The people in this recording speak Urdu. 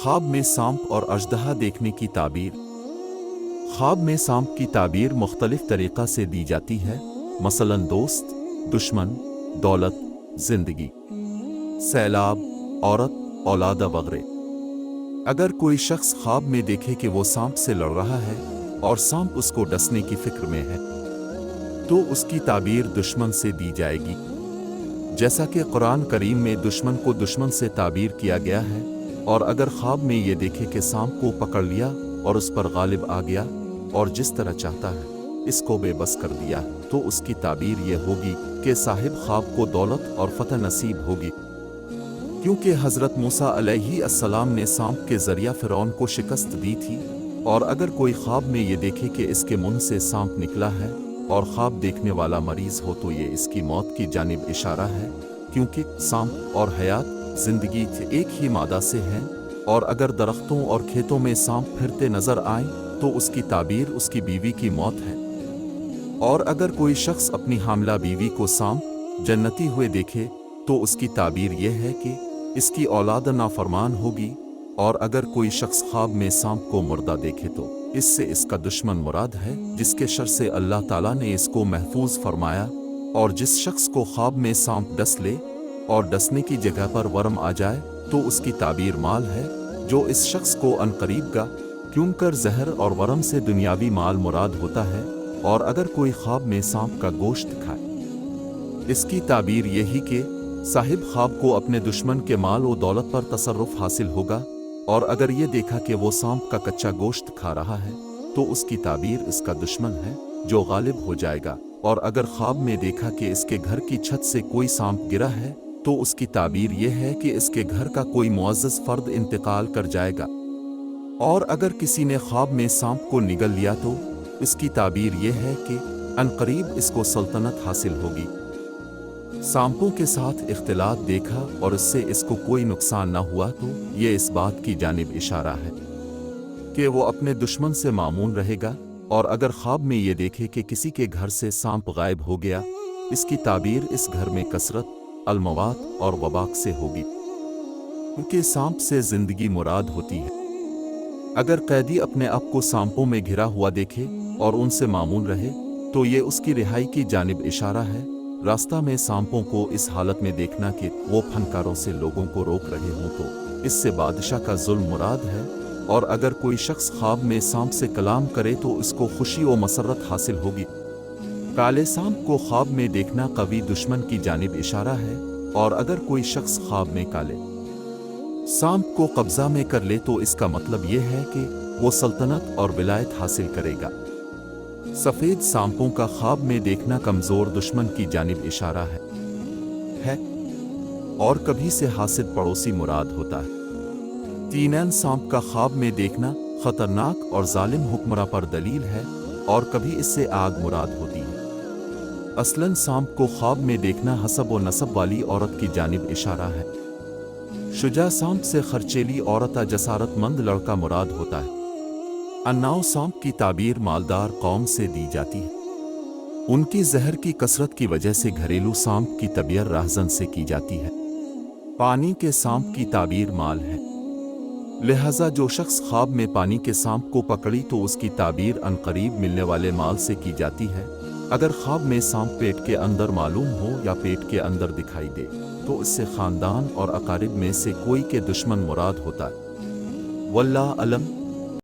خواب میں سانپ اور اژدہا دیکھنے کی تعبیر۔ خواب میں سانپ کی تعبیر مختلف طریقہ سے دی جاتی ہے، مثلاً دوست، دشمن، دولت، زندگی، سیلاب، عورت، اولاد وغیرہ۔ اگر کوئی شخص خواب میں دیکھے کہ وہ سانپ سے لڑ رہا ہے اور سانپ اس کو ڈسنے کی فکر میں ہے، تو اس کی تعبیر دشمن سے دی جائے گی، جیسا کہ قرآن کریم میں دشمن کو دشمن سے تعبیر کیا گیا ہے۔ اور اگر خواب میں یہ دیکھے کہ سانپ کو پکڑ لیا اور اس پر غالب آ گیا اور جس طرح چاہتا ہے اس کو بے بس کر دیا، تو اس کی تعبیر یہ ہوگی کہ صاحب خواب کو دولت اور فتح نصیب ہوگی، کیونکہ حضرت موسیٰ علیہ السلام نے سانپ کے ذریعہ فرعون کو شکست دی تھی۔ اور اگر کوئی خواب میں یہ دیکھے کہ اس کے منہ سے سانپ نکلا ہے اور خواب دیکھنے والا مریض ہو، تو یہ اس کی موت کی جانب اشارہ ہے، کیونکہ سانپ اور حیات، زندگی ایک ہی مادہ سے ہیں۔ اور اگر درختوں اور کھیتوں میں سانپ پھرتے نظر آئیں تو اس کی تعبیر اس کی بیوی کی موت ہے۔ اور اگر کوئی شخص اپنی حاملہ بیوی کو سانپ جنتی ہوئے دیکھے تو اس کی تعبیر یہ ہے کہ اس کی اولاد نافرمان ہوگی۔ اور اگر کوئی شخص خواب میں سانپ کو مردہ دیکھے تو اس سے اس کا دشمن مراد ہے، جس کے شر سے اللہ تعالیٰ نے اس کو محفوظ فرمایا۔ اور جس شخص کو خواب میں سانپ ڈس لے اور ڈسنے کی جگہ پر ورم آ جائے تو اس کی تعبیر مال ہے، جو اس شخص کو عنقریب گا، کیونکہ زہر اور ورم سے دنیاوی مال مراد ہوتا ہے۔ اور اگر کوئی خواب میں سانپ کا گوشت کھائے، اس کی تعبیر یہی کہ صاحب خواب کو اپنے دشمن کے مال و دولت پر تصرف حاصل ہوگا۔ اور اگر یہ دیکھا کہ وہ سانپ کا کچا گوشت کھا رہا ہے تو اس کی تعبیر اس کا دشمن ہے جو غالب ہو جائے گا۔ اور اگر خواب میں دیکھا کہ اس کے گھر کی چھت سے کوئی سانپ گرا ہے تو اس کی تعبیر یہ ہے کہ اس کے گھر کا کوئی معزز فرد انتقال کر جائے گا۔ اور اگر کسی نے خواب میں سانپ کو نگل لیا تو اس کی تعبیر یہ ہے کہ عنقریب اس کو سلطنت حاصل ہوگی۔ سانپوں کے ساتھ اختلاط دیکھا اور اس سے اس کو کوئی نقصان نہ ہوا تو یہ اس بات کی جانب اشارہ ہے کہ وہ اپنے دشمن سے مامون رہے گا۔ اور اگر خواب میں یہ دیکھے کہ کسی کے گھر سے سانپ غائب ہو گیا، اس کی تعبیر اس گھر میں کثرت، الموات اور وباک سے ہوگی، کیونکہ سانپ سے زندگی مراد ہوتی ہے۔ اگر قیدی اپنے آپ کو سانپوں میں گھرا ہوا دیکھے اور ان سے مامون رہے تو یہ اس کی رہائی کی جانب اشارہ ہے۔ راستہ میں سانپوں کو اس حالت میں دیکھنا کہ وہ فنکاروں سے لوگوں کو روک رہے ہوں تو اس سے بادشاہ کا ظلم مراد ہے۔ اور اگر کوئی شخص خواب میں سانپ سے کلام کرے تو اس کو خوشی و مسرت حاصل ہوگی۔ کالے سانپ کو خواب میں دیکھنا قوی دشمن کی جانب اشارہ ہے۔ اور اگر کوئی شخص خواب میں کالے سانپ کو قبضہ میں کر لے تو اس کا مطلب یہ ہے کہ وہ سلطنت اور ولایت حاصل کرے گا۔ سفید سانپوں کا خواب میں دیکھنا کمزور دشمن کی جانب اشارہ ہے اور کبھی سے حاسد پڑوسی مراد ہوتا ہے۔ تینین سانپ کا خواب میں دیکھنا خطرناک اور ظالم حکمراں پر دلیل ہے اور کبھی اس سے آگ مراد ہوتی ہے۔ اصلاً سانپ کو خواب میں دیکھنا حسب و نسب والی عورت کی جانب اشارہ ہے۔ شجاع سانپ سے خرچیلی عورت جسارت مند لڑکا مراد ہوتا ہے۔ اناؤ سانپ کی تعبیر مالدار قوم سے دی جاتی ہے، ان کی زہر کی کثرت کی وجہ سے گھریلو سانپ کی تعبیر راہزن سے کی جاتی ہے۔ پانی کے سانپ کی تعبیر مال ہے، لہذا جو شخص خواب میں پانی کے سانپ کو پکڑی تو اس کی تعبیر عنقریب ملنے والے مال سے کی جاتی ہے۔ اگر خواب میں سانپ پیٹ کے اندر معلوم ہو یا پیٹ کے اندر دکھائی دے تو اس سے خاندان اور اقارب میں سے کوئی کے دشمن مراد ہوتا ہے۔ واللہ علم۔